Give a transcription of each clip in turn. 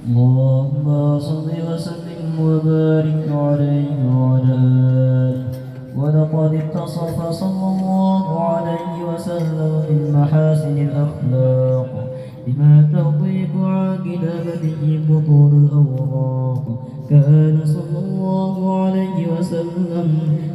اللهم صل وسلم وبارك عليه وعلى آله. ولقد اتصف صلى الله عليه وسلم بالمحاسن الأخلاق بما تضيق عن كتابته بطون الأوراق. كان صلى الله عليه وسلم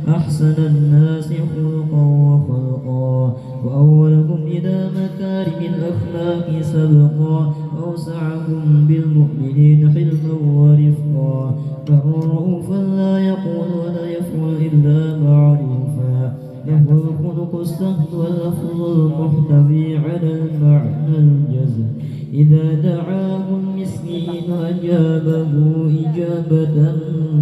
أحسن الناس خلقا وخلقا، وأولكم إلى مكارم الأخلاق سبقا، أوسعكم بالمؤمنين حلما ورفقا. كان رؤوفا لا يقول ولا يفعل إلا معروفا، له الخلق السهل واللفظ المحتوي على المعنى الجزم. إذا دعاه المسكين أجابه إجابة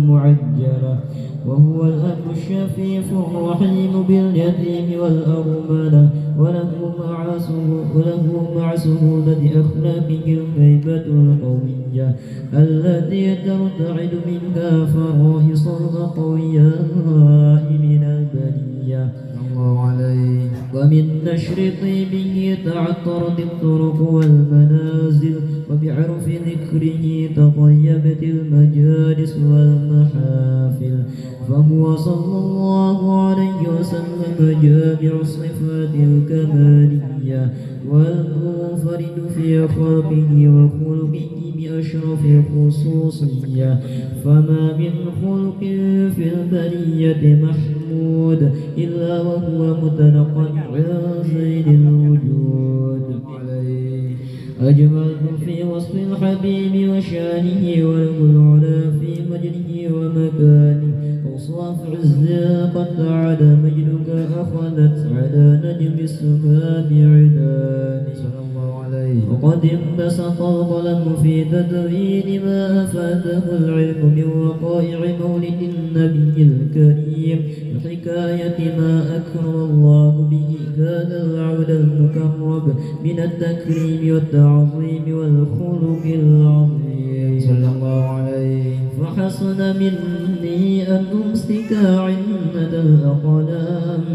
معجلة، وهو الأب الشفيق الرحيم باليتيم والأرملة. وله مع سهولة أخلاقه الهيبة القوية التي ترتعد منها فرائص الأقوياء من البرية. ومن نشر طيبه تعطرت الطرق والمنازل، وبعرف ذكره تطيبت المجالس والمحافل. فهو صلى الله عليه وسلم جامع الصفات الكمالية والمنفرد في خلقه وخلقه بأشرف الخصوصية. فما من خلق في البرية محمود إلا وهو متنقل عن زين الوجود. أجمل في وصف الحبيب وشانه، وله العلا في مجده ومكانه. أوصاف عز قد على مجدك أخذت على نجم السماء بعدانه. وقد انبسط القلم في تدوين ما أفاده العلم من وقائع مولد النبي الكريم، وحكاية ما أكرم الله به هذا العبد المكرم من التكريم والتعظيم والخلق العظيم صلى الله عليه. فحسن مني أن أمسك عند الأقلام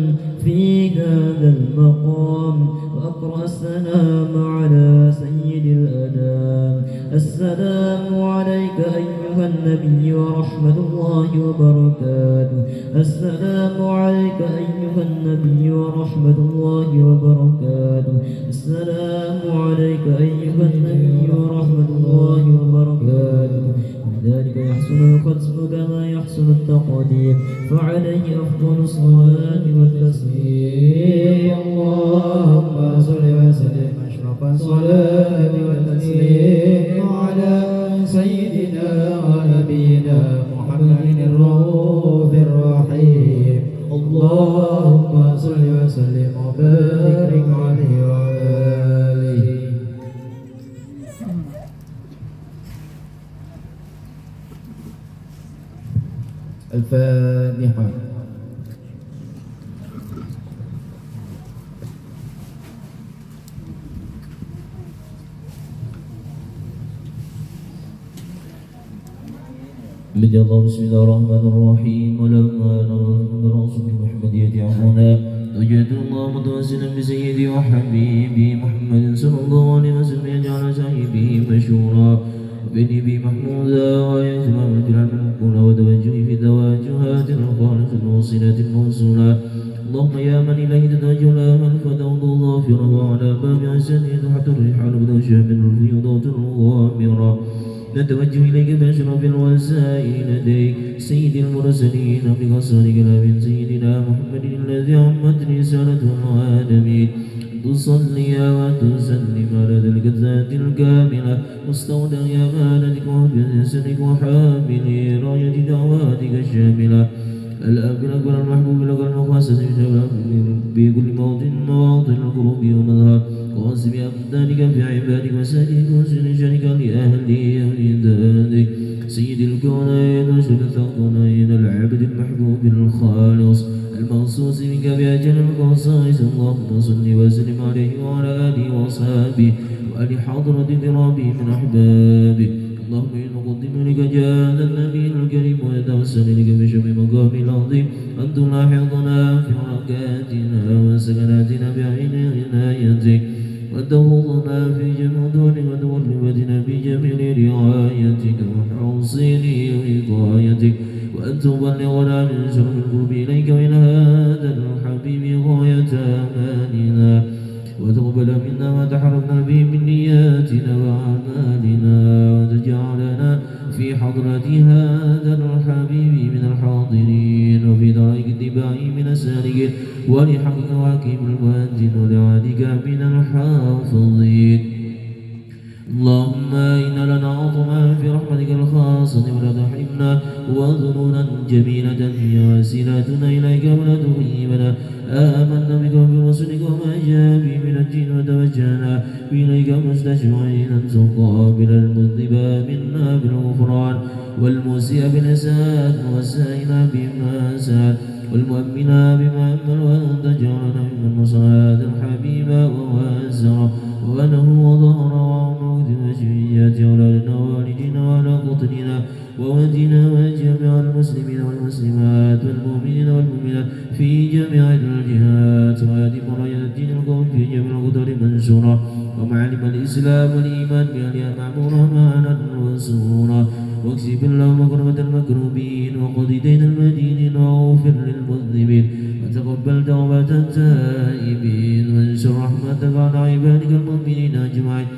في هذا المقام، وأقرأ السلام على سيد الأنام. السلام عليك أيها النبي ورحمة الله وبركاته. السلام عليك أيها النبي ورحمة الله وبركاته. السلام عليك أيها النبي ورحمة الله وبركاته. ذلك يحسن الختم كما يحسن التقديم، فعليه أفضل الصلاة والتسليم. اللهم صل وسلم أشرف الصلاة والتسليم على سيدنا ونبينا محمد الرؤوف الرحيم. اللهم صل وسلم وبارك عليه وعلى آله. الفاتحة. بسم الله الرحمن الرحيم. ولما نرى رسول محمد يدعونا وجد الله متوسلا بسيدي وحبيبي محمد صلى الله عليه وسلم يجعل صاحبه مشهورا وبنبي محمودا ويجمع الجلال المقبول وتوجه في توجهات الخالص الوصلة الموصولة. اللهم يا من إليه تتوجه من فتوض ظافرا وعلى باب عزته تحت الرحال بدوشة من الفيوضات الغامرة. نتوجه إليك بأشرف الوسائل لديك سيد المرسلين بقصر كلام سيدنا محمد الذي عمت رسالته العالمين. تصلي وتسلم على ذلك الذات الكاملة مستودع أمانتك وحفظك وحامل راية دعواتك الشاملة. الأب الأكبر المحبوب لك المخصص في كل مواطن القلوب ومظهر واسم أقدارك في عبادك وسائرك وسر شرك لأهلي وإمدادك سيد الكونين وشر الثقلين العبد المحبوب الخالص المخصوص منك بأجل الخصائص. اللهم صل وسلم عليه وعلى آله وأصحابه وآل حضرة ذرابه من أحبابه. اللهم إن نقدم لك جاد النبي الكريم ويتوسل لك بشم مقام العظيم أن تلاحظنا في حركاتنا وسكناتنا بعين عنايتك وتغضنا في جمع دونك وتغلبتنا في جميل رعايتك تبلغنا من شر القرب إليك وإلى هذا الحبيب غاية آمالنا وتقبل منا ما تحركنا به من نياتنا وأعمالنا وتجعلنا في حضرة هذا الحبيب من الحاضرين وفي درجة اتباعه من السالكين ولحقك وحكيم المؤذن ولعادك من الحافظين. اللهم إنا لنا طمعا في رحمتك الخاصة ولا تحرمنا وظنونا جميلة وسيلتنا إليك ولا تخيبنا. آمنا بك وبرسلك وما جاء به من الدين وتوجهنا إليك مستشفعين قابل المذنب منا بالغفران والمسيء بالإحسان والسائل بما سأل والمؤمنا بما أمل وأنت جعلنا ممن نصر هذا الحبيب ووازره وله وظهر وعنود وشفيات أولادنا ووالدنا وعلى قطننا وودنا وجميع المسلمين والمسلمات والمؤمنين والمؤمنات في جميع الجهات ويديم راية الدين القوم في جميع القدر منشورا ومعلم الإسلام والإيمان بأهلها معمورا معنا وسورا واكسب اللهم كربة المكروبين وقضي دين المدينين واغفر للمذنبين وتقبل توبة التائبين وانشر رحمتك على عبادك المؤمنين أجمعين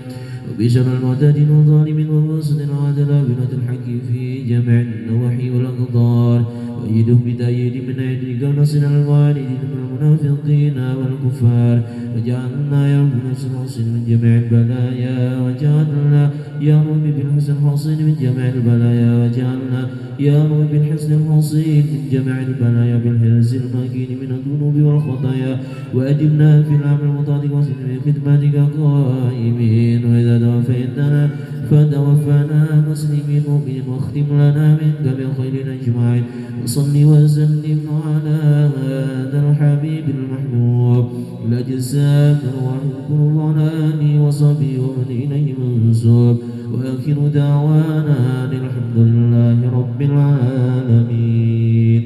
وبشر المعتدين والظالمين والمفسدين وعدلابنة الحق في جميع النواحي والأقدار وأيده بتأييد من عندك ونصر المعاندين من المنافقين والكفار وجعلنا يا رب بالحسن الحصين من جميع البلايا وجعلنا يا رب بالحسن الحصين من جميع البلايا وجعلنا يا رب بالحسن الحصين من جميع البلايا بالحرز المكين من الذنوب والخطايا وأدمنا في العمل المطاعتك وسن في خدمتك قائمين وإذا توفيتنا فتوفنا مسلمين مؤمنين واختم لنا منك بخير أجمعين وصل وسلم على هذا الحبيب المحبوب الأجسام والكل على آله وصحبه ومن إليه منسوب وآخر دعوانا الحمد لله رب العالمين.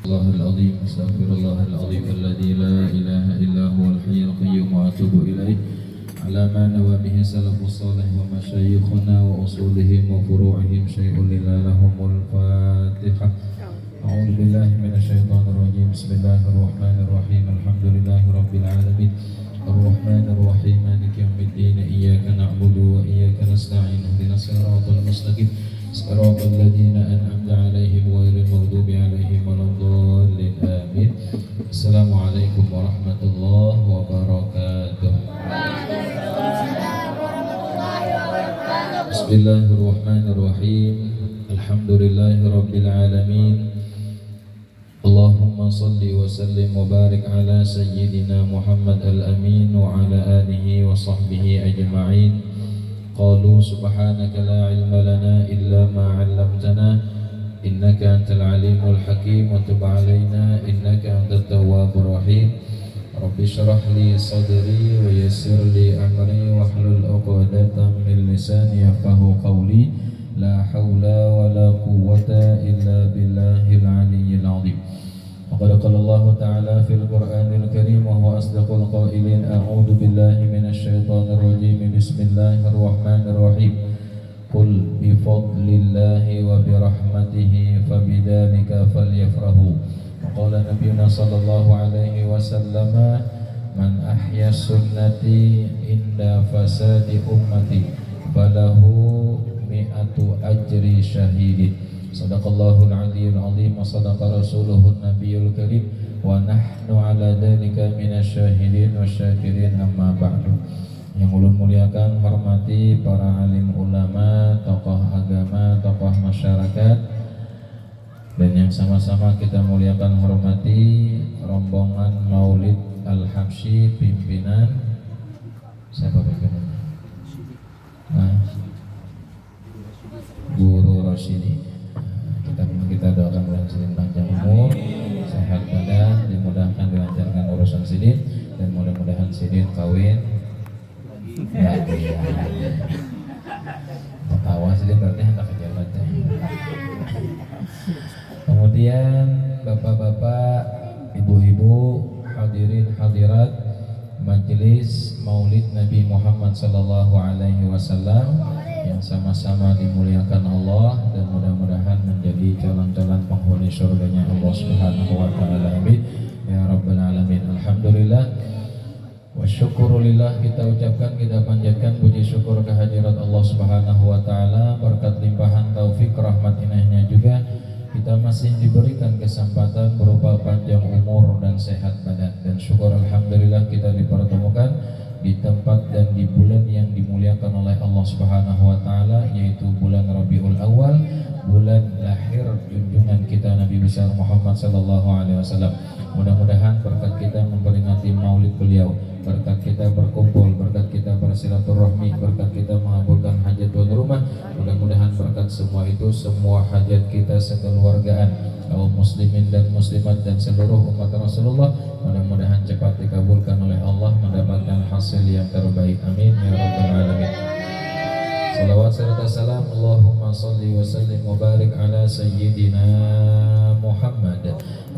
الله العظيم استغفر الله العظيم الذي لا إله إلا هو الحي القيوم وأتوب إليه على ما نوى به سلف الصالح ومشايخنا وأصولهم وفروعهم شيء لله لهم الفاتحة. أعوذ بالله من الشيطان الرجيم. بسم الله الرحمن الرحيم. الحمد لله رب العالمين الرحمن الرحيم مالك يوم الدين إياك نعبد وإياك نستعين اهدنا الصراط المستقيم صراط الذين أنعمت عليهم غير المغضوب عليهم ولا الضالين آمين. السلام عليكم ورحمة الله وبركاته. بسم الله الرحمن الرحيم. الحمد لله رب العالمين. اللهم صل وسلم وبارك على سيدنا محمد الأمين وعلى آله وصحبه أجمعين. قالوا سبحانك لا علم لنا إلا ما علمتنا إنك أنت العليم الحكيم وتب علينا إنك أنت التواب الرحيم. رب اشرح لي صدري ويسر لي أمري واحلل عقدة من لساني يفقهوا قولي. لا حول ولا قوة إلا بالله العلي العظيم. وقد قال الله تعالى في القرآن الكريم وهو أصدق القائلين أعوذ بالله من الشيطان الرجيم. بسم الله الرحمن الرحيم. قل بفضل الله وبرحمته فبذلك فليفرحوا. وقال نبينا صلى الله عليه وسلم من أحيا سنتي عند فساد أمتي فله 100 أجر شهيد. Sadaqallahul aliyyul azim wa sadaqa rasuluhun nabiyul karim wa nahnu ala dzalika minasyahidin wasyakirin amma ba'du. Yang ulun muliakan, hormati para alim ulama, tokoh agama, tokoh masyarakat, dan yang sama-sama kita muliakan hormati rombongan Maulid Al-Habsyi pimpinan siapa pimpinannya? Guru Rosyidi. Kita doakan mudah-mudahan Sidin panjang umur, sehat badan, dimudahkan dilancarkan urusan Sidin, dan mudah-mudahan Sidin kawin. Ya, tawa Sidin berarti hendak kejabat ya. Kemudian bapak-bapak, ibu-ibu, hadirin hadirat Majelis Maulid Nabi Muhammad sallallahu alaihi wasallam yang sama-sama dimuliakan Allah dan mudah-mudahan menjadi calon-calon penghuni surganya Allah Subhanahu wa taala. Amin ya rabbal alamin. Alhamdulillah wa syukurillah, kita ucapkan, kita panjatkan puji syukur kehadirat Allah Subhanahu wa taala, berkat limpahan taufik rahmat inahnya juga kita masih diberikan kesempatan berupa panjang umur dan sehat badan, dan syukur alhamdulillah kita dipertemukan di tempat dan di bulan yang dimuliakan oleh Allah Subhanahu wa taala, yaitu bulan Rabiul Awal, bulan lahir junjungan kita Nabi besar Muhammad sallallahu alaihi wasallam. Mudah-mudahan berkat kita memperingati maulid beliau, berkat kita berkumpul, berkat kita bersilaturahmi, berkat kita mengabulkan hajat tuan rumah, mudah-mudahan berkat semua itu, semua hajat kita sekeluargaan, kaum muslimin dan muslimat dan seluruh umat Rasulullah, mudah-mudahan cepat dikabulkan oleh Allah, mendapatkan hasil yang terbaik. Amin ya rabbal alamin. Salawat serta salam Allahumma salli wa sallim wa barik ala sayyidina Muhammad.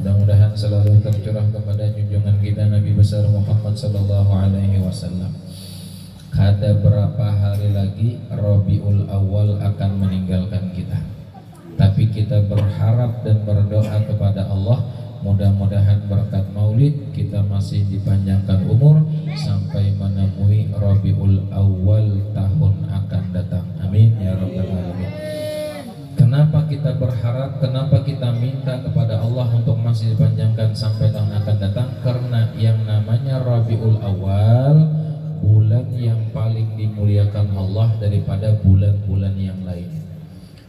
Mudah-mudahan selalu tercurah kepada junjungan kita Nabi besar Muhammad sallallahu alaihi wasallam. Kada berapa hari lagi Rabiul Awal akan meninggalkan kita, tapi kita berharap dan berdoa kepada Allah, mudah-mudahan berkat maulid kita masih dipanjangkan umur sampai menemui Rabiul Awal tahun akan datang. Amin ya rabbal alamin. Kenapa kita berharap, kenapa kita minta kepada Allah untuk masih dipanjangkan sampai tahun akan datang? Karena yang namanya Rabiul Awal, bulan yang paling dimuliakan Allah daripada bulan-bulan yang lain.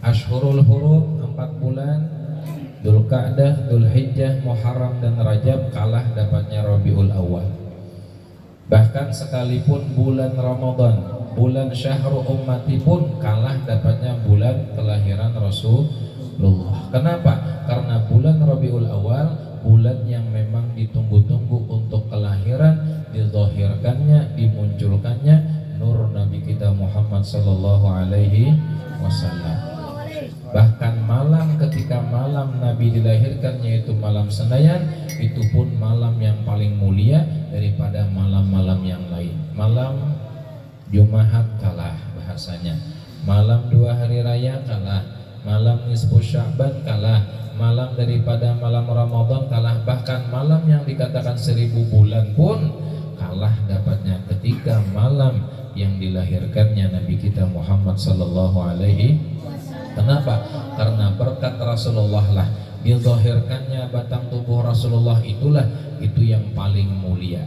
Ashhurul Hurum 4 bulan, Dzulqa'dah, Dzulhijjah, Muharram dan Rajab kalah dapatnya Rabiul Awal. Bahkan sekalipun bulan Ramadan, bulan Syahrul Ummati pun kalah dapatnya bulan kelahiran Rasulullah. Kenapa? Karena bulan Rabiul Awal, bulan yang memang ditunggu-tunggu untuk kelahiran, dizahirkannya, dimunculkannya nur Nabi kita Muhammad sallallahu alaihi wasallam. Bahkan malam, ketika malam Nabi dilahirkan, yaitu malam Senayan, itu pun malam yang paling mulia daripada malam-malam yang lain. Malam Jumat kalah bahasanya, malam 2 hari raya kalah, malam nisfu Sya'ban kalah, malam daripada malam Ramadan kalah, bahkan malam yang dikatakan 1000 bulan pun kalah dapatnya ketika malam yang dilahirkannya Nabi kita Muhammad sallallahu alaihi. Kenapa? Karena berkat Rasulullah lah, dizahirkannya batang tubuh Rasulullah itulah itu yang paling mulia.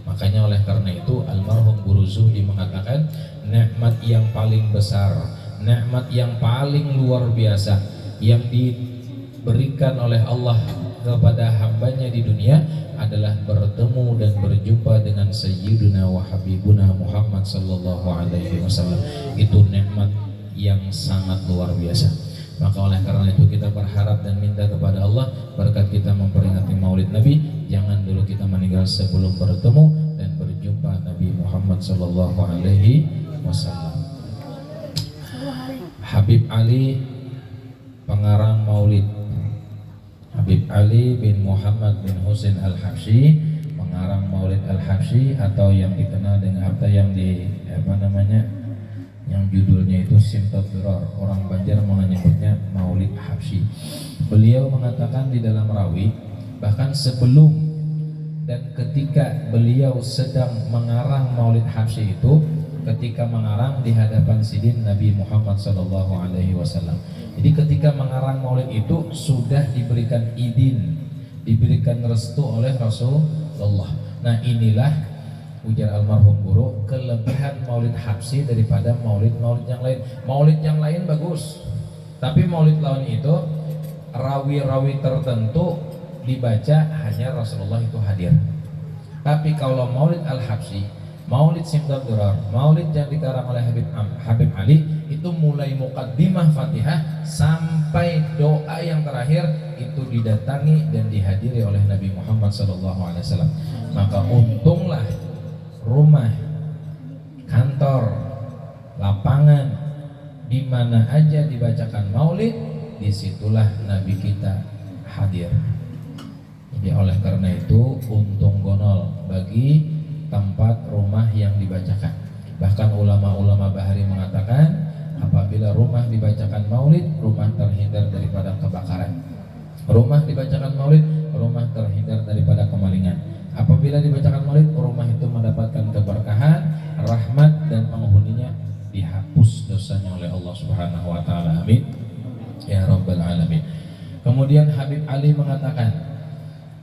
Makanya oleh karena itu almarhum Guru Zuhdi mengatakan, nikmat yang paling besar, nikmat yang paling luar biasa yang diberikan oleh Allah kepada hambanya di dunia adalah bertemu dan berjumpa dengan Sayyiduna wa Habibuna Muhammad sallallahu alaihi wasallam. Itu nikmat yang sangat luar biasa. Maka oleh karena itu kita berharap dan minta kepada Allah, berkat kita memperingati maulid Nabi, jangan dulu kita meninggal sebelum bertemu dan berjumpa Nabi Muhammad sallallahu alaihi wasallam. Habib Ali, pengarang maulid, Habib Ali bin Muhammad bin Husain Al-Habsyi, pengarang maulid Al-Habsyi, atau yang dikenal dengan yang judulnya itu Simtot Duror, orang Banjar menyebutnya Maulid Habsyi. Beliau mengatakan di dalam rawi, bahkan sebelum dan ketika beliau sedang mengarang Maulid Habsyi itu, ketika mengarang di hadapan sidin Nabi Muhammad sallallahu alaihi wasallam. Jadi ketika mengarang Maulid itu sudah diberikan izin, diberikan restu oleh Rasulullah. Nah, inilah ujar almarhum guru, kelebihan Maulid Habsyi daripada maulid-maulid yang lain. Maulid yang lain bagus, tapi maulid lawan itu rawi-rawi tertentu dibaca hanya Rasulullah itu hadir. Tapi kalau Maulid Al-Habsyi, Maulid Simtot Duror, maulid yang dikarang oleh Habib Ali, itu mulai muqaddimah Fatihah sampai doa yang terakhir itu didatangi dan dihadiri oleh Nabi Muhammad SAW. Maka untunglah rumah, kantor, lapangan, di mana aja dibacakan maulid, disitulah Nabi kita hadir. Jadi oleh karena itu untung gonol bagi tempat rumah yang dibacakan. Bahkan ulama-ulama bahari mengatakan apabila rumah dibacakan maulid, rumah terhindar daripada kebakaran. Rumah dibacakan maulid, rumah terhindar daripada kemalingan. Apabila dibacakan maulid, rumah itu mendapatkan keberkahan, rahmat, dan penghuninya dihapus dosanya oleh Allah Subhanahu wa taala. Amin ya rabbal alamin. Kemudian Habib Ali mengatakan,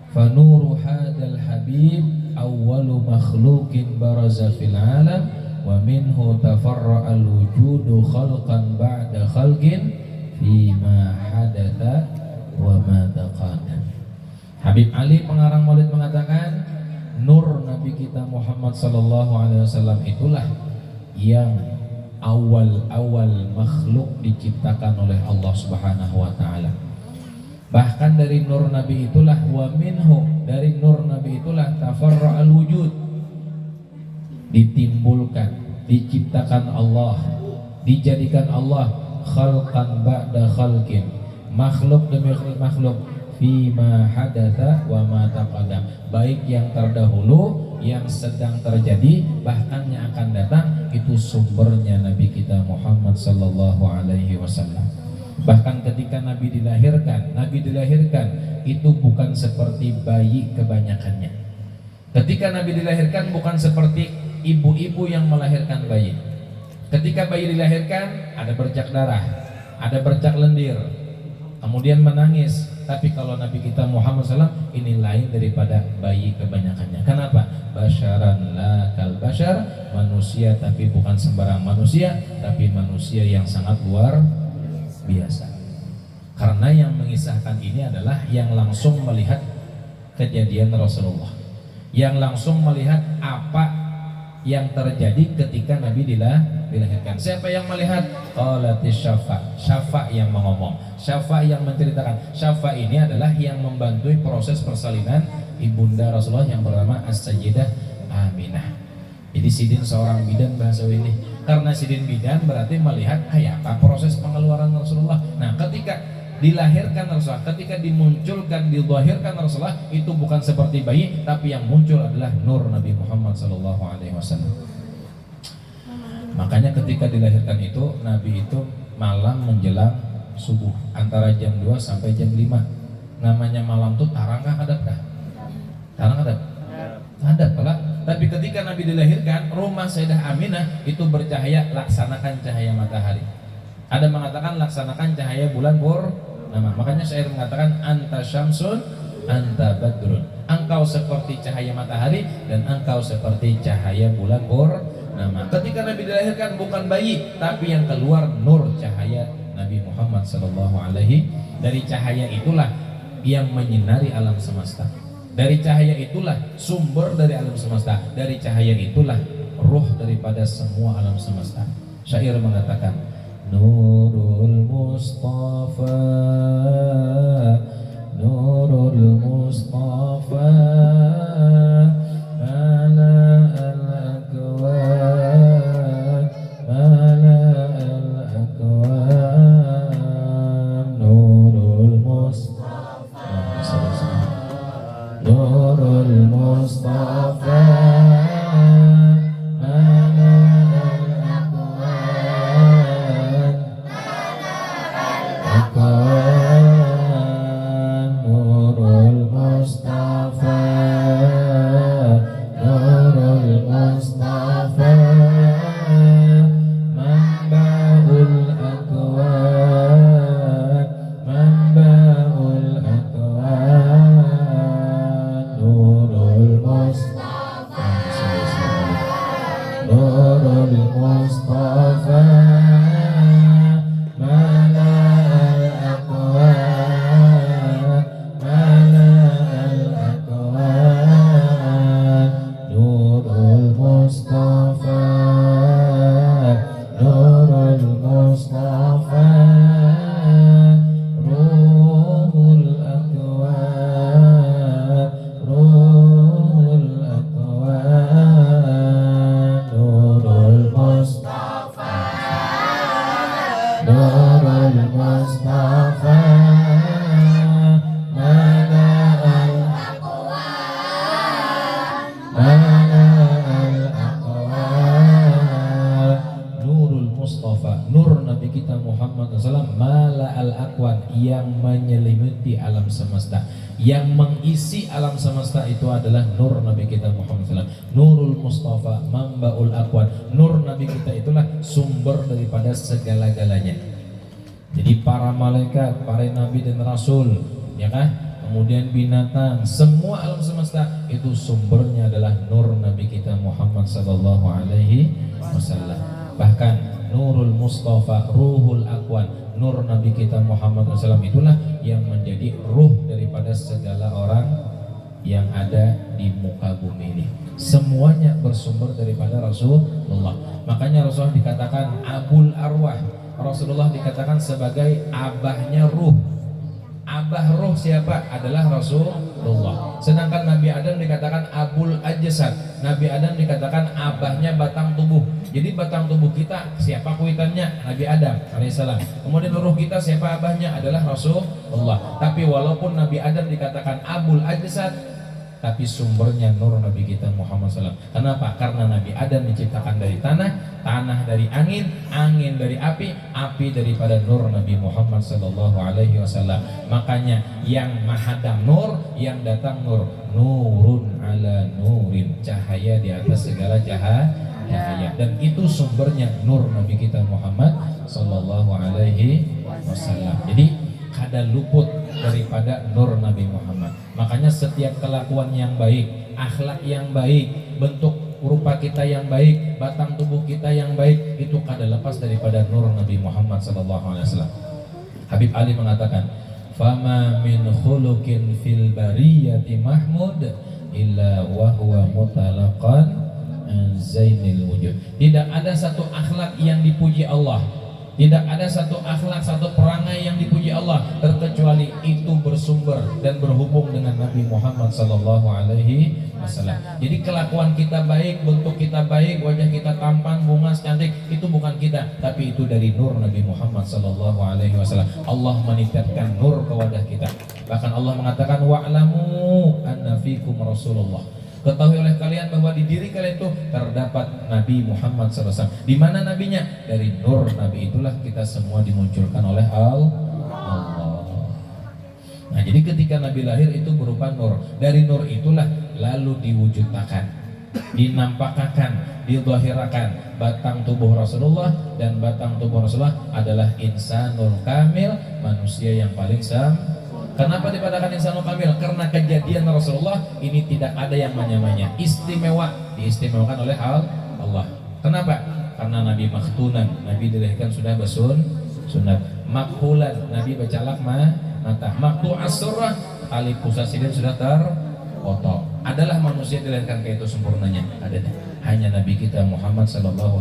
"Fa nuru hadzal habib awwalu makhluqin baraza fil alam wa minhu tafarra'a al-wujudu khalqan ba'da khalqin fima hadatha wa ma taqaddam." Habib Ali pengarang Maulid mengatakan, nur Nabi kita Muhammad sallallahu alaihi wasallam itulah yang awal-awal makhluk diciptakan oleh Allah Subhanahu wa taala. Bahkan dari nur Nabi itulah wa minhu, dari nur Nabi itulah tafarra'al wujud, ditimbulkan, diciptakan Allah, dijadikan Allah khalqan ba'da khalqin, makhluk demi makhluk, fima hadatha wa ma taqaddam, baik yang terdahulu, yang sedang terjadi, bahkan yang akan datang, itu sumbernya Nabi kita Muhammad sallallahu alaihi wasallam. Bahkan ketika Nabi dilahirkan itu bukan seperti bayi kebanyakannya. Ketika Nabi dilahirkan bukan seperti ibu-ibu yang melahirkan bayi. Ketika bayi dilahirkan ada bercak darah, ada bercak lendir, kemudian menangis. Tapi kalau Nabi kita Muhammad SAW ini lain daripada bayi kebanyakannya. Kenapa? Basyaran la kal basyar, manusia tapi bukan sembarang manusia, tapi manusia yang sangat luar biasa. Karena yang mengisahkan ini adalah yang langsung melihat kejadian Rasulullah, yang langsung melihat apa yang terjadi ketika Nabi dilahirkan. Siapa yang melihat? Qalatis Syafa, Syafa yang mengomong, Syafa yang menceritakan. Syafa ini adalah yang membantu proses persalinan ibunda Rasulullah yang bernama As-Sayyidah Aminah. Jadi sidin seorang bidan bahasa ini. Karena sidin bidan berarti melihat kayak apa proses pengeluaran Rasulullah. Nah, ketika dilahirkan Rasulullah, ketika dimunculkan, dilahirkan Rasulullah, itu bukan seperti bayi, tapi yang muncul adalah nur Nabi Muhammad SAW. Makanya ketika dilahirkan itu, Nabi itu malam menjelang subuh, antara jam 2 sampai jam 5. Namanya malam tuh tarang kah, hadap kah? Tarang hadap? Hadap lah. Tapi ketika Nabi dilahirkan, rumah Sayyidah Aminah itu bercahaya laksanakan cahaya matahari. Ada mengatakan laksanakan cahaya bulan purnama. Makanya syair mengatakan anta syamsun anta badrun. Engkau seperti cahaya matahari dan engkau seperti cahaya bulan purnama. Ketika Nabi dilahirkan bukan bayi, tapi yang keluar nur cahaya Nabi Muhammad sallallahu alaihi. Dari cahaya itulah yang menyinari alam semesta. Dari cahaya itulah sumber dari alam semesta. Dari cahaya itulah ruh daripada semua alam semesta. Syair mengatakan Nurul Mustafa, Nurul Mustafa, Mala al-Akwan, Mala al-Akwan, Nurul Mustafa, Nurul Mustafa. Mustafa, Mala kita Muhammad SAW mala al-akwan, yang menyelimuti alam semesta, yang mengisi alam semesta itu adalah nur Nabi kita Muhammad SAW. Nurul Mustafa mambaul akwan, nur Nabi kita itulah sumber daripada segala-galanya. Jadi para malaikat, para nabi dan rasul, ya kan, kemudian binatang, semua alam semesta itu sumbernya adalah nur Nabi kita Muhammad sallallahu alaihi wasallam. Bahkan Nurul Mustafa ruhul akwan, nur Nabi kita Muhammad SAW itulah yang menjadi ruh daripada segala orang yang ada di muka bumi ini. Semuanya bersumber daripada Rasulullah. Makanya Rasulullah dikatakan Abul Arwah. Rasulullah dikatakan sebagai abahnya ruh. Abah ruh siapa? Adalah Rasulullah. Sedangkan Nabi Adam dikatakan Abul Ajsad. Nabi Adam dikatakan abahnya batang tubuh. Jadi batang tubuh kita siapa kuitannya? Nabi Adam alaihissalam. Kemudian ruh kita siapa abahnya? Adalah Rasulullah. Tapi walaupun Nabi Adam dikatakan Abul Ajsad, tapi sumbernya nur Nabi kita Muhammad SAW. Kenapa? Karena Nabi Adam diciptakan dari tanah, tanah dari angin, angin dari api, api daripada nur Nabi Muhammad SAW. Makanya yang menghadang nur, yang datang nur, nurun ala nurin, cahaya di atas segala cahaya. Dan itu sumbernya nur Nabi kita Muhammad SAW. Jadi kada luput daripada nur Nabi Muhammad. Makanya setiap kelakuan yang baik, akhlak yang baik, bentuk rupa kita yang baik, batang tubuh kita yang baik, itu kada lepas daripada nur Nabi Muhammad SAW. Habib Ali mengatakan, "Fama min khuluqin fil bariyati mahmud illa wa huwa mutalaqan an zainil wujud." Tidak ada satu akhlak yang dipuji Allah, tidak ada satu akhlak, satu perangai yang dipuji Allah terkecuali itu bersumber dan berhubung dengan Nabi Muhammad SAW. Jadi kelakuan kita baik, bentuk kita baik, wajah kita tampan, bungas, cantik, itu bukan kita, tapi itu dari nur Nabi Muhammad SAW. Allah menitipkan nur ke wajah kita. Bahkan Allah mengatakan wa'lamu anna fikum Rasulullah. Ketahui oleh kalian bahwa di diri kalian itu terdapat Nabi Muhammad SAW. Di mana nabinya? Dari nur Nabi itulah kita semua dimunculkan oleh Allah. Nah, jadi ketika Nabi lahir itu berupa nur. Dari nur itulah lalu diwujudkan, dinampakkan, didhahirakan batang tubuh Rasulullah, dan batang tubuh Rasulullah adalah insanul kamil, manusia yang paling sempurna. Kenapa dikatakan insanul kamil? Karena kejadian Rasulullah ini tidak ada yang namanya istimewa, diistimewakan oleh Allah. Kenapa? Karena Nabi maktunan, Nabi dilahirkan sudah sunat. Makhulan, Nabi bercalak mata. Maktu asurah, tali pusat sidin sudah terpotong. Adalah manusia dilahirkan kayak itu sempurnanya? Ada. Hanya Nabi kita Muhammad sallallahu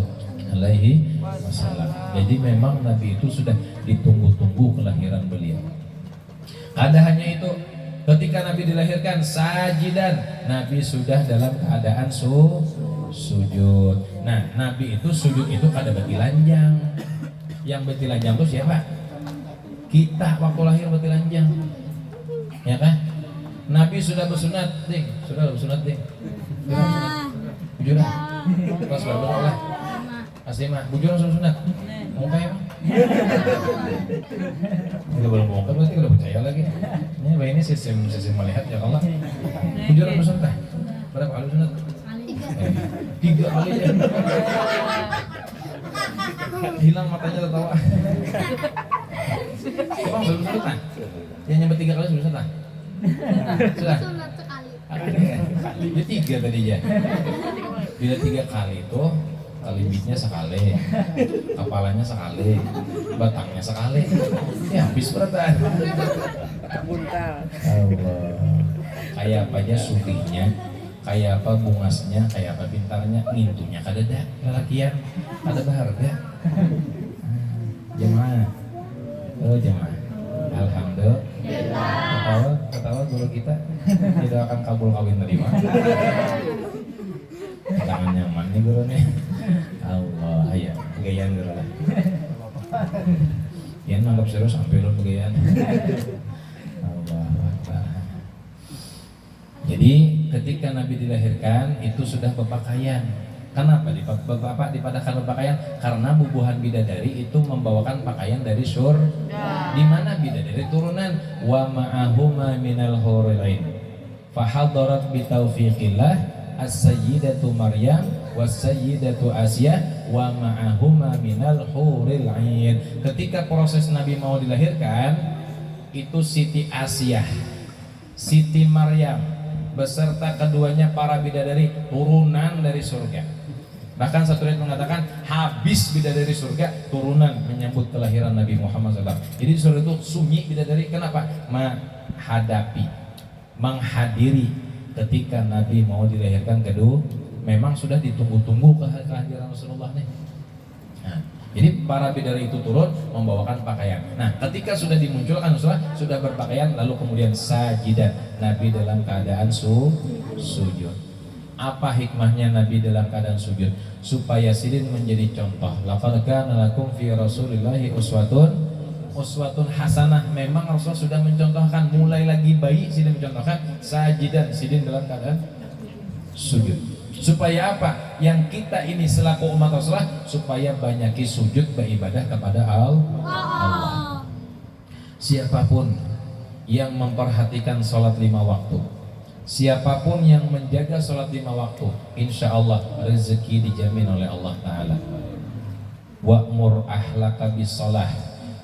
alaihi wasallam. Jadi memang Nabi itu sudah ditunggu-tunggu kelahiran beliau. Ada hanya itu, ketika Nabi dilahirkan sajidan, Nabi sudah dalam keadaan sujud. Nah, Nabi itu sujud itu kada betilanjang. Yang betilanjang itu siapa? Kita waktu lahir betilanjang, ya kan? Nabi sudah bersunat, ding. Sudah bersunat, ding. Bujur lah. Kelas berapa lah? Asima. Bujur langsung sunat. Mau kayak kita belum mau kan berarti udah percaya lagi. Ini sistem melihat ya Allah. Bujur langsung sunat. Berapa kali sunat? 3 kali ya. Hilang matanya tertawa. Bang belum sunat kan? Yang nyampe 3 kali sudah sunat. Sudah. Sunat sekali. Dia 3 tadi ya. Bila 3 kali itu kalimitnya sekali, kepalanya sekali, batangnya sekali, ya habis berat. Buntal. Allah, kayak apa aja sugihnya, kayak apa bungasnya, kayak apa pintarnya, ngintunya kadada, lelakian, kada berharga. Jemaah, jemaah, alhamdulillah. Ketawa guru kita tidak akan kabul kawin terima. Tangan nyaman nih guru nih. Allah, ya, pegayaan guru lah. Ya nanggap serius sampai lo pegayaan. Allah, Allah. Jadi ketika Nabi dilahirkan itu sudah berpakaian. Kenapa Bapak dipadahkan berpakaian? Karena bubuhan bidadari itu membawakan pakaian dari surga. Di mana bidadari turunan? Wa ma'ahuma minal huril ain. Fahadarat bitaufiqillah as-sayyidatu Maryam was-sayyidatu Asyah wa ma'ahuma minal huril ain. Ketika proses Nabi mau dilahirkan, itu Siti Asyah, Siti Maryam beserta keduanya para bidadari turunan dari surga. Bahkan satu ayat mengatakan habis bidadari surga turunan menyambut kelahiran Nabi Muhammad SAW. Jadi surga itu sunyi bidadari. Kenapa? Menghadiri ketika Nabi mau dilahirkan kedua. Memang sudah ditunggu-tunggu kehadiran Rasulullah nih. Nah, jadi para bidadari itu turun membawakan pakaian. Nah, ketika sudah dimunculkan Rasulullah sudah berpakaian, lalu kemudian sajidah, Nabi dalam keadaan sujud. Apa hikmahnya Nabi dalam keadaan sujud? Supaya sidin menjadi contoh. Laqad kana lakum fi Rasulillahi uswatun hasanah. Memang Rasulullah sudah mencontohkan, mulai lagi bayi sidin mencontohkan sajidan, sidin dalam keadaan sujud. Supaya apa? Yang kita ini selaku umat Rasulullah supaya banyaki sujud beribadah kepada Allah. Siapapun yang memperhatikan sholat 5 waktu, siapapun yang menjaga sholat 5 waktu, insya Allah rezeki dijamin oleh Allah Ta'ala. Wa'mur ahlaka bisolah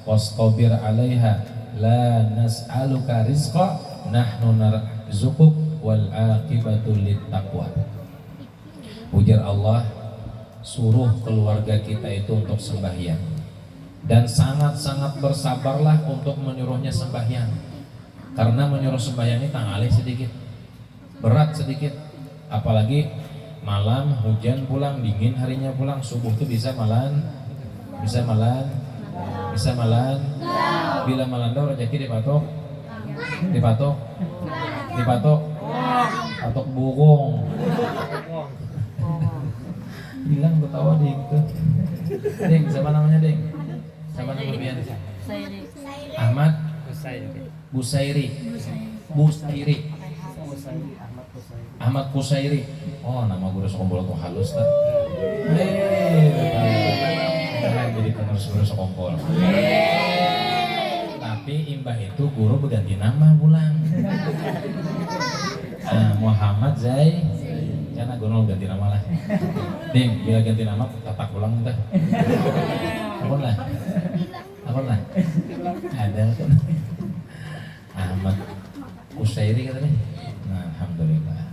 wastabir alaiha la nas'aluka rizqa nahnu narzuquk wal aqibatu littaqwa. Ujar Allah, suruh keluarga kita itu untuk sembahyang, dan sangat-sangat bersabarlah untuk menyuruhnya sembahyang. Karena menyuruh sembahyang ini tangalih sedikit, berat sedikit, apalagi malam hujan pulang, dingin harinya pulang, subuh tuh bisa malan. Bila malandau rezeki dipatok, patok bugong. Hilang ketawa ding tuh. Ding, siapa namanya ding? Siapa nama Bian? Ahmad Busairi. Ahmad Kusairi. Oh, nama guru sekompol tuh halus tak? Jadi penerus guru sekompol. Tapi imbah itu guru berganti nama pulang. Muhammad Zai. Karena gonol ganti nama lah. Ding, bila ganti nama tatak pulang entah. Apa lah? Ada kan? Ahmad Kusairi katanya. Nah, alhamdulillah.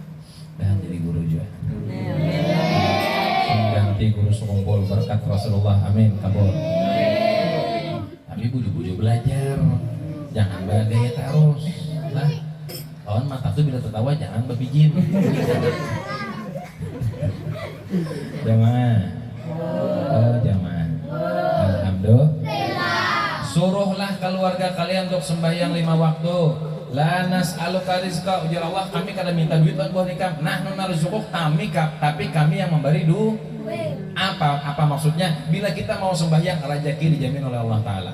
Dan jadi guru juga. Ganti guru sekompol berkat Rasulullah. Amin. Kabul. Tapi buju-buju belajar. Jangan bergaya terus. Lah, kawan mata tuh bila tertawa jangan berbijin. Jamaah. Jamaah. Alhamdulillah. Suruhlah keluarga kalian untuk sembahyang 5 waktu. La nas'aluka rizqa, ujar Allah, kami kada minta duit buat nikah. Nahnu narzuquk, tapi kami yang memberi duit. Apa maksudnya? Bila kita mau sembahyang, rezeki dijamin oleh Allah Ta'ala.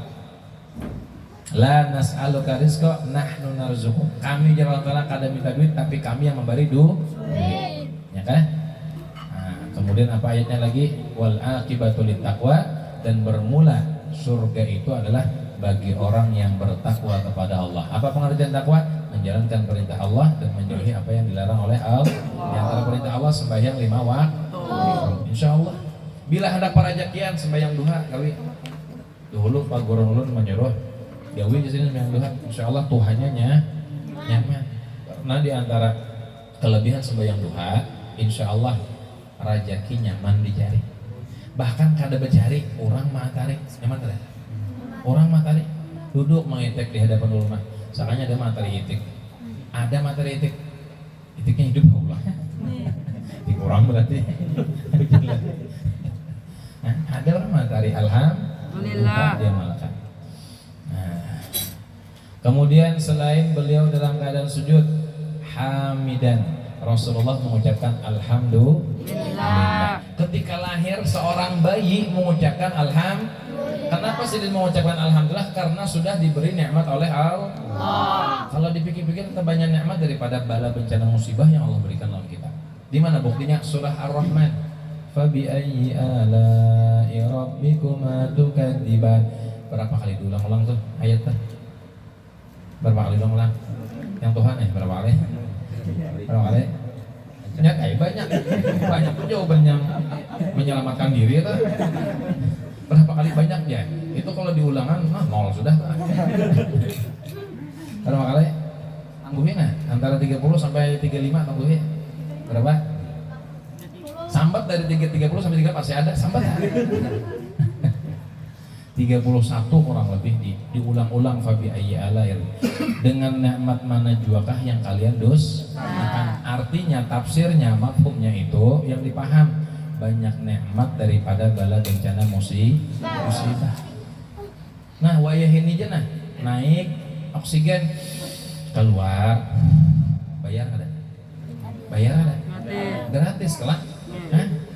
La nas'aluka rizqa, nahnu narzuquk. Kami ujar Allah Ta'ala kada minta duit, tapi kami yang memberi duit. Ya kan? Kemudian apa ayatnya lagi? Wal aqibatu littaqwa, dan bermula surga itu adalah bagi orang yang bertakwa kepada Allah. Apa pengertian takwa? Menjalankan perintah Allah dan menjauhi apa yang dilarang oleh Allah. Di antara perintah Allah sembahyang 5 waktu. Insya Allah. Bila hendak parajakian sembahyang duha gawi. Dulu Pak Guru ulun menyuruh gawi di sini sembahyang duha. Insya Allah Tuhannya nyaman. Karena di antara kelebihan sembahyang duha, insya Allah rezeki nyaman dicari. Bahkan kada bercari orang mah tarik, nyaman tarik. Orang mah tarik duduk mengitik di hadapan rumah. Sakanya ada materi itik. Ada materi itik. Itiknya hidup Allah. Itik orang berarti. Nah, ada orang materi alhamdulillah dia malakan. Nah, kemudian selain beliau dalam keadaan sujud hamidan, Rasulullah mengucapkan alhamdulillah. Ketika lahir seorang bayi mengucapkan alhamdulillah. Kenapa sih dia mengucapkan alhamdulillah? Karena sudah diberi nikmat oleh Allah. Kalau dipikir-pikir kita banyak nikmat daripada bala bencana musibah yang Allah berikan dalam kita. Di mana buktinya? Surah Ar-Rahman. Fabi'ayyi ala'i rabbikuma tukadziban. Berapa kali diulang-ulang tuh ayat tuh? Berapa kali diulang-ulang? Yang Tuhan berapa kali? Berapa kali? Banyak. Banyak pun jawaban yang menyelamatkan diri tuh. Berapa kali banyaknya? Itu kalau diulangan, nol sudah. Berapa kali? Tangguhin antara 30 sampai 35 tangguhin. Berapa? Sambat dari 30 sampai 30 pasti ada sambat. 31 kurang lebih diulang-ulang fabi ayyi alair. Dengan nikmat mana juakah yang kalian dustakan? Artinya tafsirnya, mafhumnya itu yang dipaham, banyak nikmat daripada bala bencana musibah. Nah, wayah ini aja naik oksigen keluar bayar ada? Gratis kelak.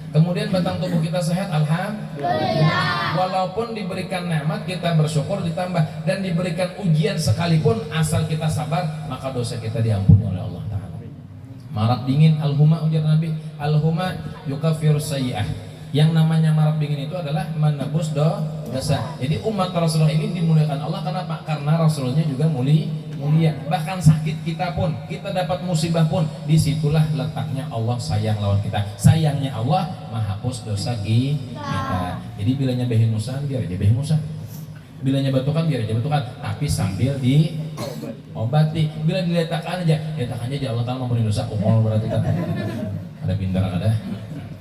Kemudian batang tubuh kita sehat, alhamdulillah. Walaupun diberikan nikmat kita bersyukur ditambah, dan diberikan ujian sekalipun asal kita sabar maka dosa kita diampuni oleh Allah Ta'ala. Marab dingin, alhuma ujar Nabi, alhuma yukaffiru sayyi'ah. Yang namanya marab dingin itu adalah menebus dosa. Jadi umat Rasulullah ini dimuliakan Allah. Kenapa? Karena Rasulnya juga mulia. Bahkan sakit kita pun, kita dapat musibah pun, disitulah letaknya Allah sayang lawan kita. Sayangnya Allah menghapus dosa kita. Jadi bilanya behimusan biar aja behimusan, bilanya batukan biar aja batukan, tapi sambil diobati. Bila diletakkan aja Allah Ta'ala memberi dosa umur berarti kan ada pintar ada.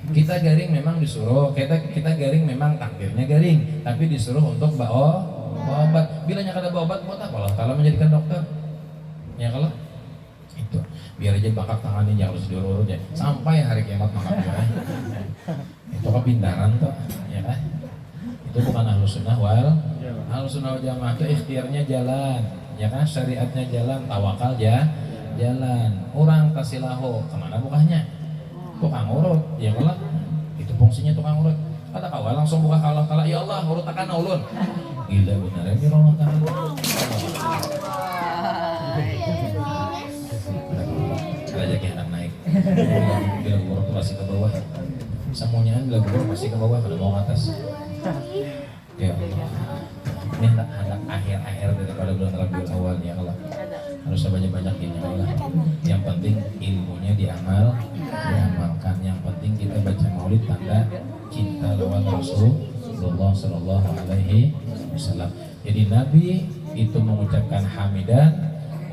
Kita garing memang disuruh, kita garing memang takdirnya garing, tapi disuruh untuk obat. Bilanya kada obat buat apa Allah Ta'ala menjadikan dokter? Ya kalau itu biar aja bakat tangannya jangan harus diurut ya sampai hari kiamat makan gue. Itu kepintaran tuh, ya kan? Itu bukan ahlus sunnah wal jamaah. Itu ikhtiarnya jalan, ya kan? Syariatnya jalan, tawakal jalan. Orang tasilahu kemana bukanya? Tukang urut, ya kalau itu fungsinya tukang urut. Kata kau langsung buka kalah ya Allah urut akan ulun. Gila benar ya Allah Ta'ala. Aja kayak anak naik. Bila gubernur tuh masih ke bawah. Semuanya bila gubernur masih ke bawah pada mau atas. Ya Allah. Ini anak akhir-akhir daripada bulan Rabiul Awal ya Allah. Harus banyak-banyak ini Allah. Yang penting ilmunya diamalkan. Yang penting kita baca maulid tanda cinta lawan Rasulullah Sallallahu Alaihi Wasallam. Jadi Nabi itu mengucapkan hamidan,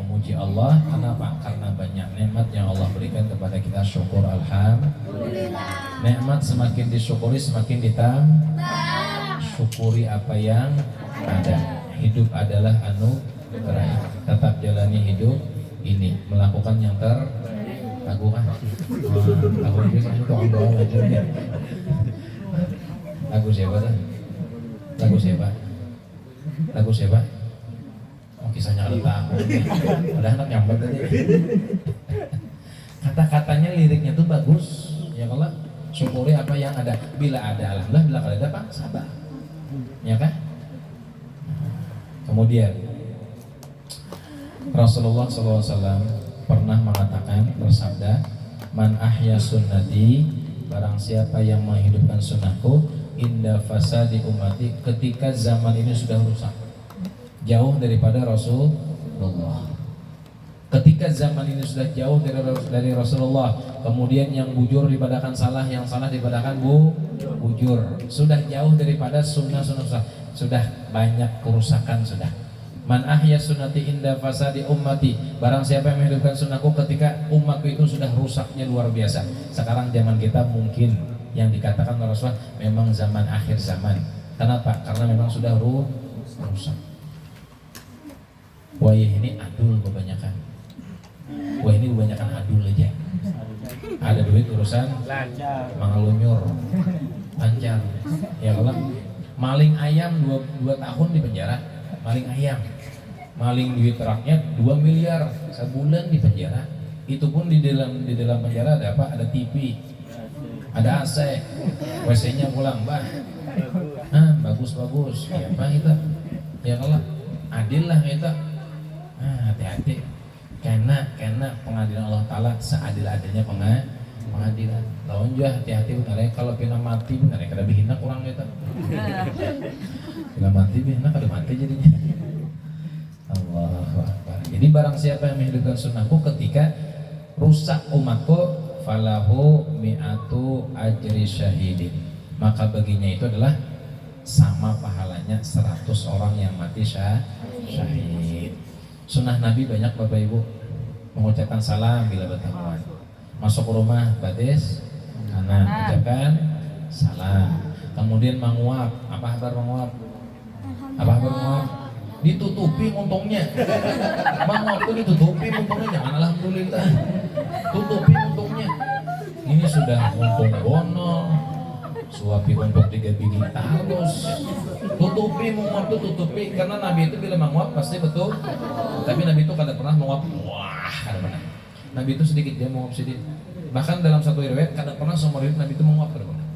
memuji Allah. Kenapa? Karena banyak nikmat yang Allah berikan kepada kita. Syukur alhamdulillah. Nikmat semakin disyukuri semakin ditambah. Syukuri apa yang ada. Hidup adalah anugerah. Tetap jalani hidup ini, melakukan yang lagu kan? Lagu biasanya itu doa aja. Lagu siapa tuh? Lagu siapa? Oh, kisahnya ada tahu. Udah anak nyambat tadi. Kata-katanya liriknya tuh bagus. Ya kalau syukuri apa yang ada. Bila ada alhamdulillah, bila kada ada apa? Sabar. Ya kan? Kemudian Rasulullah SAW pernah mengatakan, bersabda, man ahya sunnati, barang siapa yang menghidupkan sunnahku, inda fasadi umati, ketika zaman ini sudah rusak, jauh daripada Rasulullah. Ketika zaman ini sudah jauh dari Rasulullah, kemudian yang bujur dipadakan salah, yang salah dipadakan bujur, sudah jauh daripada sunnah-sunnah, sudah banyak kerusakan sudah. Man ahya sunnati inda fasadi ummati, barang siapa yang menghidupkan sunnahku ketika umatku itu sudah rusaknya luar biasa. Sekarang zaman kita mungkin yang dikatakan oleh Rasulullah memang zaman akhir zaman. Kenapa? Karena memang sudah rusak. Wah ini adul kebanyakan. Wah ini kebanyakan adul aja. Ada duit urusan mangalunyur, lancar. Ya kalau maling ayam 2 tahun di penjara, maling ayam. Maling duit rakyat 2 miliar sebulan di penjara. Itu pun di dalam penjara ada apa? Ada TV, ada AC, WC-nya pulang, bah. Bagus. Ya apa kita? Ya kalau adil lah kita. Hati-hati. Karena pengadilan Allah Ta'ala seadil-adilnya pengadilan. Lawan juga hati-hati benar ya kalau pina mati benar ya kada bihina kurang gitu. Pina mati bihina kada mati jadinya. Allahu Akbar. Jadi barang siapa yang menghidupkan sunnahku ketika rusak umatku falahu mi'atu ajri syahidin, maka baginya itu adalah sama pahalanya 100 orang yang mati syahid. Sunnah Nabi banyak Bapak Ibu, mengucapkan salam bila bertemuan, masuk rumah batis kanan ucapkan salam, kemudian menguap. Apa kabar menguap? Apa kabar menguap? Ditutupi untungnya. Menguap itu ditutupi untungnya, jangan alhamdulillah. Tutupi untungnya. Ini sudah untung bonol, suapi untuk 3 biji tarus. Tutupi menguap itu tutupi, karena Nabi itu bila menguap pasti betul. Tapi Nabi itu kada pernah menguap. Wah, kada pernah. Nabi itu sedikit dia menguap sedikit. Bahkan dalam satu riwayat kada pernah seumur hidup Nabi itu menguap, kada pernah.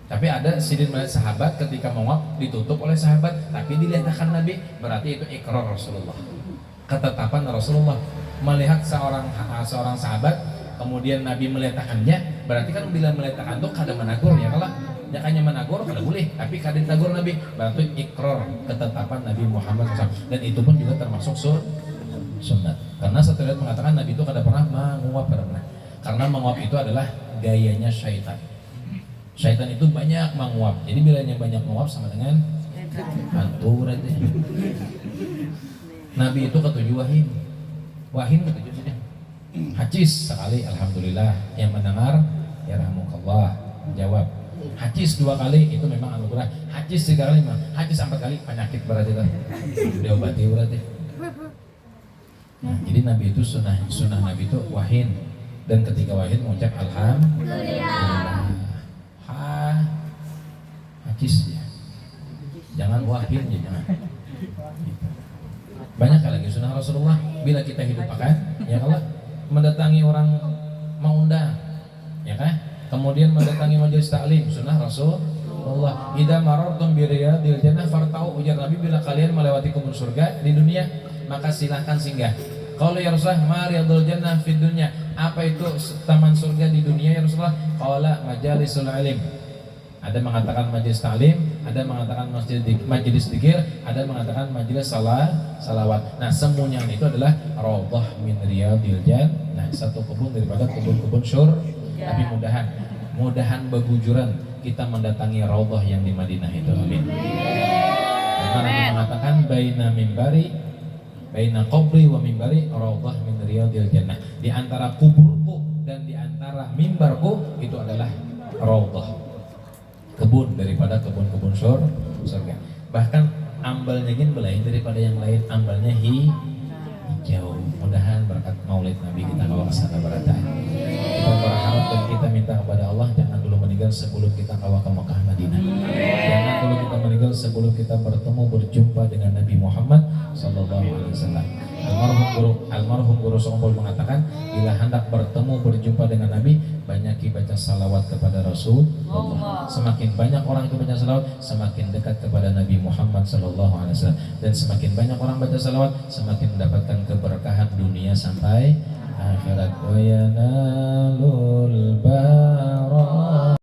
Tapi ada sidin melihat sahabat ketika menguap ditutup oleh sahabat, tapi dilihatkan Nabi, berarti itu ikrar Rasulullah, ketetapan Rasulullah. Melihat seorang sahabat, kemudian Nabi meletakkannya, berarti kan bila meletakkan itu kada menagur ya, kalau hanya menagur kada boleh, tapi kada ditagur Nabi, berarti ikrar ketetapan Nabi Muhammad SAW. Dan itu pun juga termasuk sunnah, karena satu riwayat mengatakan Nabi itu kada pernah menguap, kada pernah, karena menguap itu adalah gayanya syaitan. Syaitan itu banyak menguap, jadi bila yang banyak menguap sama dengan hantu berarti. Nabi itu ketujuh wahin ketujuh sudah. Hajiz sekali, alhamdulillah. Yang mendengar, ya rahmukallah, jawab. Hajiz 2 kali, itu memang anugerah. Hajiz 3 kali, hajiz 4 kali, penyakit berarti kan. Diobati berarti. Nah, jadi Nabi itu sunnah Nabi itu wahin, dan ketika wahin mengucap alhamdulillah. Hajiz ya, jangan wahin ya, jangan. Banyak lagi sunnah Rasulullah bila kita hidupakan, ya kalau mendatangi orang mengundang, ya kan? Kemudian mendatangi majelis taklim, sunnah Rasulullah. Idza marartum bi riyadil jannah fartau, ujar Nabi, bila kalian melewati kebun surga di dunia, maka silahkan singgah. Kalau ya Rasulullah, ma riyadul jannah fid dunya, apa itu taman surga di dunia ya Rasulullah? Qala majalisul ilm. Ada mengatakan majelis taklim, ada mengatakan majelis zikir, ada mengatakan majelis salawat. Nah, semuanya itu adalah raudhah min riyadil jannah, satu kebun daripada kebun-kebun syurga. Tapi mudahan begujuran kita mendatangi raudhah yang di Madinah itu. Amin. Karena Nabi mengatakan baina qabri wa mimbari raudhah min riyadil jannah. Di antara kuburku dan di antara mimbarku itu adalah raudhah, kebun daripada kebun-kebun surga. Bahkan ambalnya gin belain daripada yang lain, ambalnya hijau. Mudahan berkat maulid Nabi kita kawa kesana berataan. Kita berharap dan kita minta kepada Allah, jangan dulu meninggal sebelum kita kawa ke Mekah Madinah. Jangan dulu kita meninggal sebelum kita bertemu berjumpa dengan Nabi Muhammad sallallahu alaihi wasallam. Almarhum guru Sombol mengatakan, bila hendak bertemu berjumpa dengan Nabi, banyak baca salawat kepada Rasulullah. Semakin banyak orang itu baca salawat, semakin dekat kepada Nabi Muhammad sallallahu alaihi wasallam. Dan semakin banyak orang baca salawat, semakin mendapatkan keberkahan dunia sampai akhirat. Wa yanalul barakah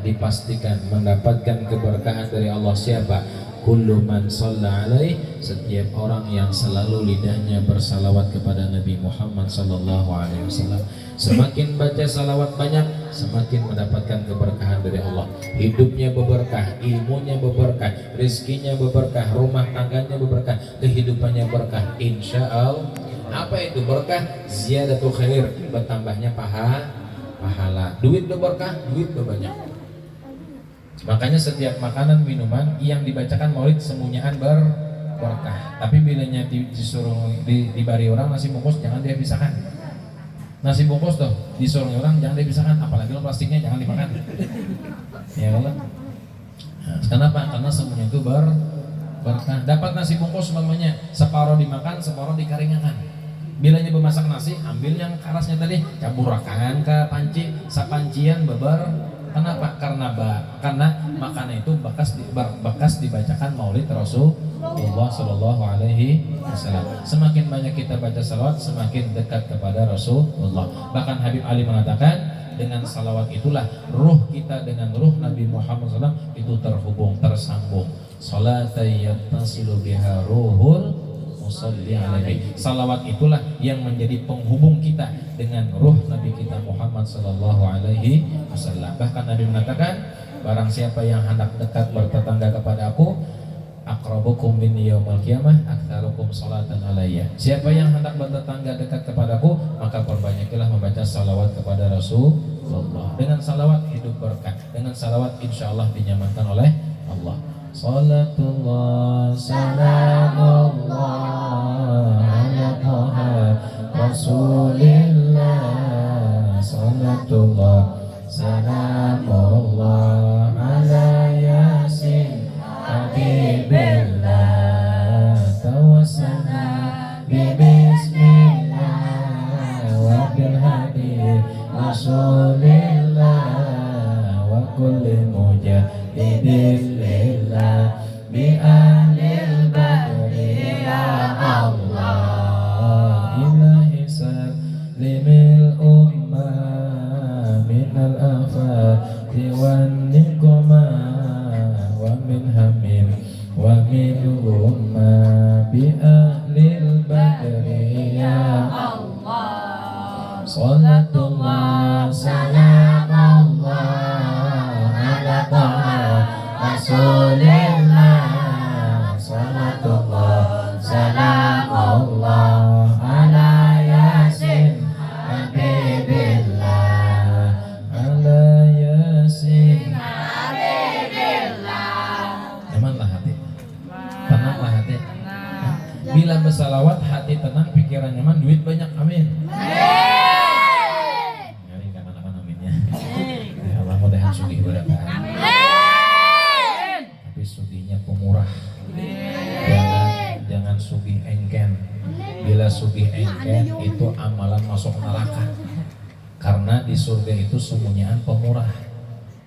dipastikan mendapatkan keberkahan dari Allah. Siapa? Kullu man shalla alaih, setiap orang yang selalu lidahnya bersalawat kepada Nabi Muhammad sallallahu alaihi wasallam. Semakin baca salawat banyak, semakin mendapatkan keberkahan dari Allah. Hidupnya berberkah, ilmunya berberkah, rezekinya berberkah, rumah tangganya berberkah, kehidupannya berkah. Insya Allah. Apa itu berkah? Ziyadatul khair, bertambahnya pahala. Duit berberkah, duit berbanyak. Makanya setiap makanan minuman yang dibacakan maulid semuanya berkah. Tapi bilanya disuruh dibari orang nasi bungkus jangan dia pisahkan. Nasi bungkus tuh disuruh orang jangan dia pisahkan, apalagi lo plastiknya jangan dimakan. Ya Allah. Nah, kenapa? Karena semuanya itu berkah. Dapat nasi bungkus semuanya separuh dimakan, separuh dikaringakan. Bilanya bemasak nasi, ambil yang kerasnya tadi, caburakan ke panci, sapancian beber. Kenapa? Karena makanan itu bekas dibacakan maulid Rasulullah Shallallahu Alaihi Wasallam. Semakin banyak kita baca salawat, semakin dekat kepada Rasulullah. Bahkan Habib Ali mengatakan, dengan salawat itulah ruh kita dengan ruh Nabi Muhammad SAW itu terhubung, tersambung. Salatayattasilu biha ruhul musalli alaihi. Salawat itulah yang menjadi penghubung kita dengan ruh Nabi kita Muhammad sallallahu alaihi wasallam. Bahkan Nabi mengatakan, barang siapa yang hendak dekat bertetangga kepada aku, aqrabukum minni yaumil qiyamah aktsarukum salatan alayya. Siapa yang hendak bertetangga dekat kepadaku, maka perbanyaklah membaca salawat kepada Rasulullah. Dengan salawat hidup berkah. Dengan salawat insyaallah dinyamankan oleh Allah. Salatullah salamullah ala Taha Rasulillah. Salatullah salamullah ala Yasin Habibillah. Tawassalna bismillah wa bil hadi Rasulillah wa kulli mujahidin bi ahlil badri ya Allah. Ilahi salimil ummah minal afati wan niqmah wa min hamim wa min ummah bi ahlil badri ya Allah. Salatullah salamullah ala Taha Rasulillah. Salatullah salamullah ala Yasin Habibillah. Ala Yasin Habibillah. Nyamanlah hati, tenanglah hati. Bila bersalawat hati tenang, pikiran nyaman, duit banyak. Amin. Nyari anak-anak aminnya. Ya Allah, mudah-mudahan sugih berkah. Tapi sugihnya pemurah. Jangan sugih engken. Bila sugih engken itu amalan masuk neraka. Karena di surga itu semuanyaan pemurah.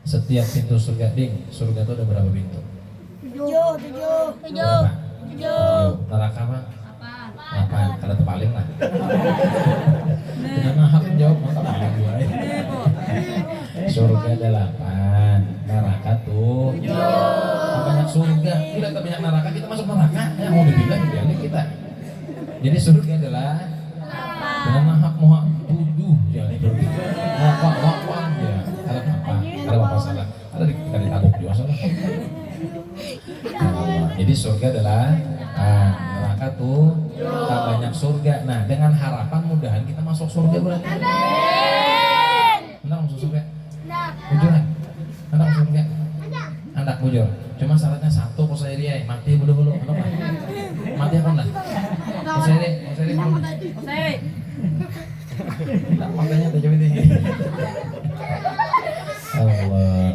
Setiap pintu surga, surga itu ada berapa pintu? 7. Berapa? 7. Neraka apa? 8. Kalau terpaling lah. Dengan hak jawab maka paling 2. Surga 8, neraka 7. Banyak surga, kita banyak neraka, kita masuk neraka. Ya mau dibilang kita. Jadi surga adalah dengan hak muha 7 ya. Wak ya. Kalau apa salah? Ada ditanggup juga salah. Jadi surga adalah neraka tuh tak banyak surga. Nah dengan harapan mudahan kita masuk surga berarti. Hendak masuk surga? Bujuran? Hendak masuk surga? Hendak bujur. Cuma syaratnya satu, kok saya dia mati bulu-bulu. Apa? Mati apa enggak? Saya tak makanya tak jauh ini. Allah.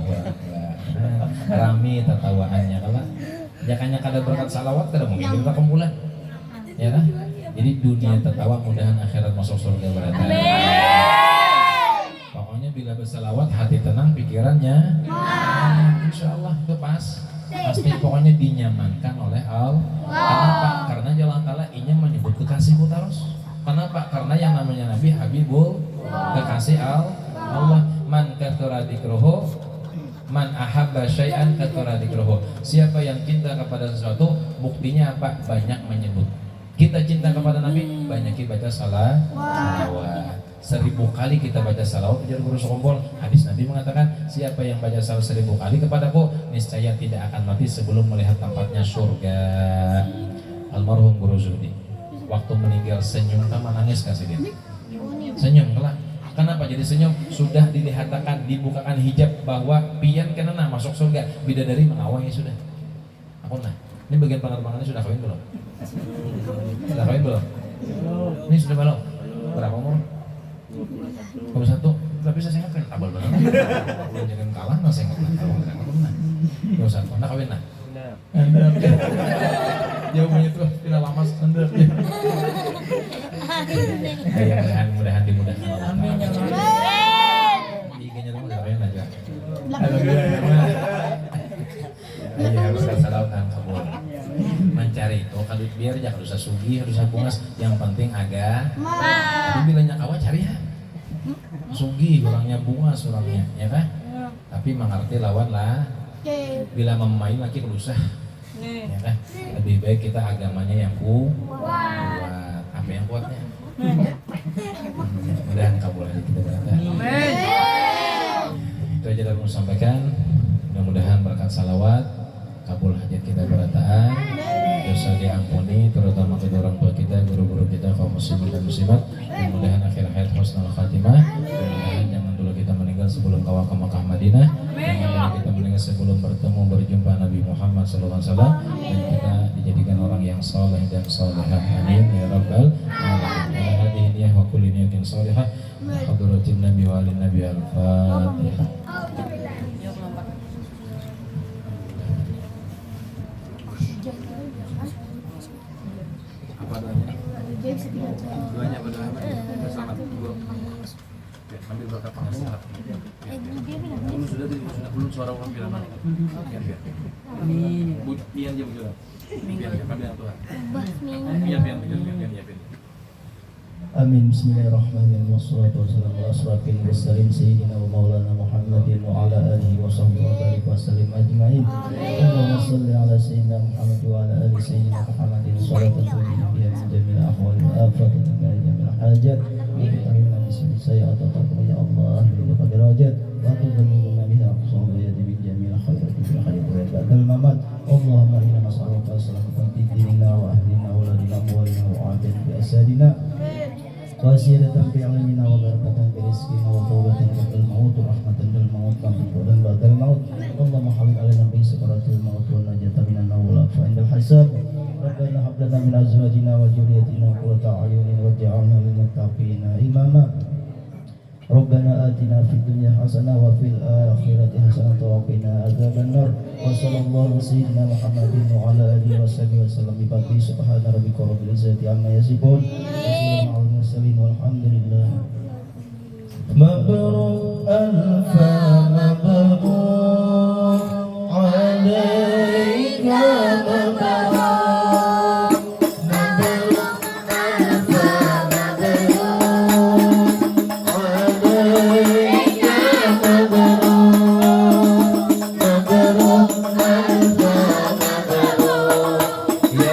Rami tertawaannya kalau jangannya kada berkat salawat kada mungkin kita kumpulan. Ya kan? Jadi dunia tertawa, mudahan akhirat masuk surga berarti. Pokoknya bila bersalawat hati tenang, pikirannya insya Allah itu pasti pokoknya dinyamankan oleh Allah. Kenapa? Karena Allah Ta'ala inya menyebut kekasihku terus. Kenapa? Karena yang namanya Nabi Habibul, kekasih Allah. Man katsura dzikruhu, man ahabba syai'an katsura dzikruhu. Siapa yang cinta kepada sesuatu, buktinya apa? Banyak menyebut. Kita cinta kepada Nabi, banyak baca salawat. 1000 kali kita baca salawat, ujar guru sekompol. Hadis Nabi mengatakan, siapa yang baca salawat 1000 kali kepadaku, niscaya tidak akan mati sebelum melihat tempatnya surga. Almarhum Guru Zudi waktu meninggal senyum sama nangis kasih dia? Senyum kelak. Kenapa jadi senyum? Sudah dilihatkan, dibukakan hijab bahwa pian kenana masuk surga. Bidadari mengawal ya sudah. Aku nah. Ini bagian penerbangannya sudah kawin belum? Sudah kawin belum? Ini sudah belum? Berapa umur? 21. Tapi saya nggak kenal tabel banget. Belum jangan kalah, nggak saya nggak kenal. 21. Nah kawin nah. Anda jawabannya tuh tidak lama anda. Ya mudahan dimudahkan Allah. Amin ya Allah. IG-nya dong udah keren aja. Alhamdulillah. Iya harus salawatan kabul. Mencari itu kadut biar jangan usah sugi, harus bungas. Yang penting agak. Tapi bilanya awak cari ya. Sugi orangnya bungas orangnya, ya kan? Tapi mengerti lawan lah. Bila memain lagi berusaha, ya kan? Lebih baik kita agamanya yang kuat. Apa yang kuatnya? Mudah-mudahan kabul aja kita berkata. Itu aja dalam sampaikan. Mudah-mudahan berkat salawat kabul hajat kita berataan, dosa diampuni, terutama kedua orang tua kita, guru-guru kita, kaum muslimin dan muslimat. Mudah-mudahan akhir hayat husnul khatimah. Mudah-mudahan jangan dulu kita meninggal sebelum kawal ke Makkah Madinah. Jangan dulu kita meninggal sebelum bertemu berjumpa Nabi Muhammad SAW, dan kita dijadikan orang yang saleh dan salehah. Amin ya rabbal alamin. Hadhihi niyyah wa kulli niyatin salihah. Hadratin Nabi wa alin Nabi al-Fatihah. Apa doanya? Doanya apa doanya? Selamat dulu. Ambil berkat penghasilan. Belum suara orang bilang mana? Biar. Amin. Biar jam juga. Biar kami yang Tuhan. Biar. Amin. Bismillahirrahmanirrahim. Wassalatu wassalamu ala asrofil mursalin sayyidina wa maulana Muhammadin wa ala alihi wa sahbihi wa sallim ajma'in. Allahumma shalli ala sayyidina Muhammad wa ala ali sayyidina Muhammadin salatan tu'minu biha min jamil ahwal wa afatan min jamil hajat. Wa bismi sayyat taqwa ya Allah bi qadri rajat wa tuballighuna biha aqsam yadi min jamil khairati fi khairi wa badal mamat. Allahumma inna nas'aluka salamatan fi dinina wa ahlina wa ladina amwalina wa ajatan bi asadina. Wasiyatan fi ilmina wa barakatan fi rizqina wa tawbatan qabla al-maut wa rahmatan lil maut wa qadran ba'da al-maut. Allahumma hawil alaina bi sakaratil maut wa najatan minan nar fa indal hisab. Rabbana hab lana min azwajina wa dhurriyyatina qurrata a'yunin waj'alna lil muttaqina imama. Rabbana atina fid dunya hasanah wa fil akhirati hasanah wa qina adzaban nar. Wa sallallahu sayyidina Muhammadin wa ala alihi wa sahbihi wa sallam bi fadli subhana rabbika rabbil izzati amma yasifun. Wassalamu ala mursalin walhamdulillah. Mabrur alfa mabrur alaika mabrur. Ya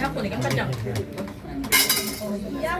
Aku nih kan panjang. Yang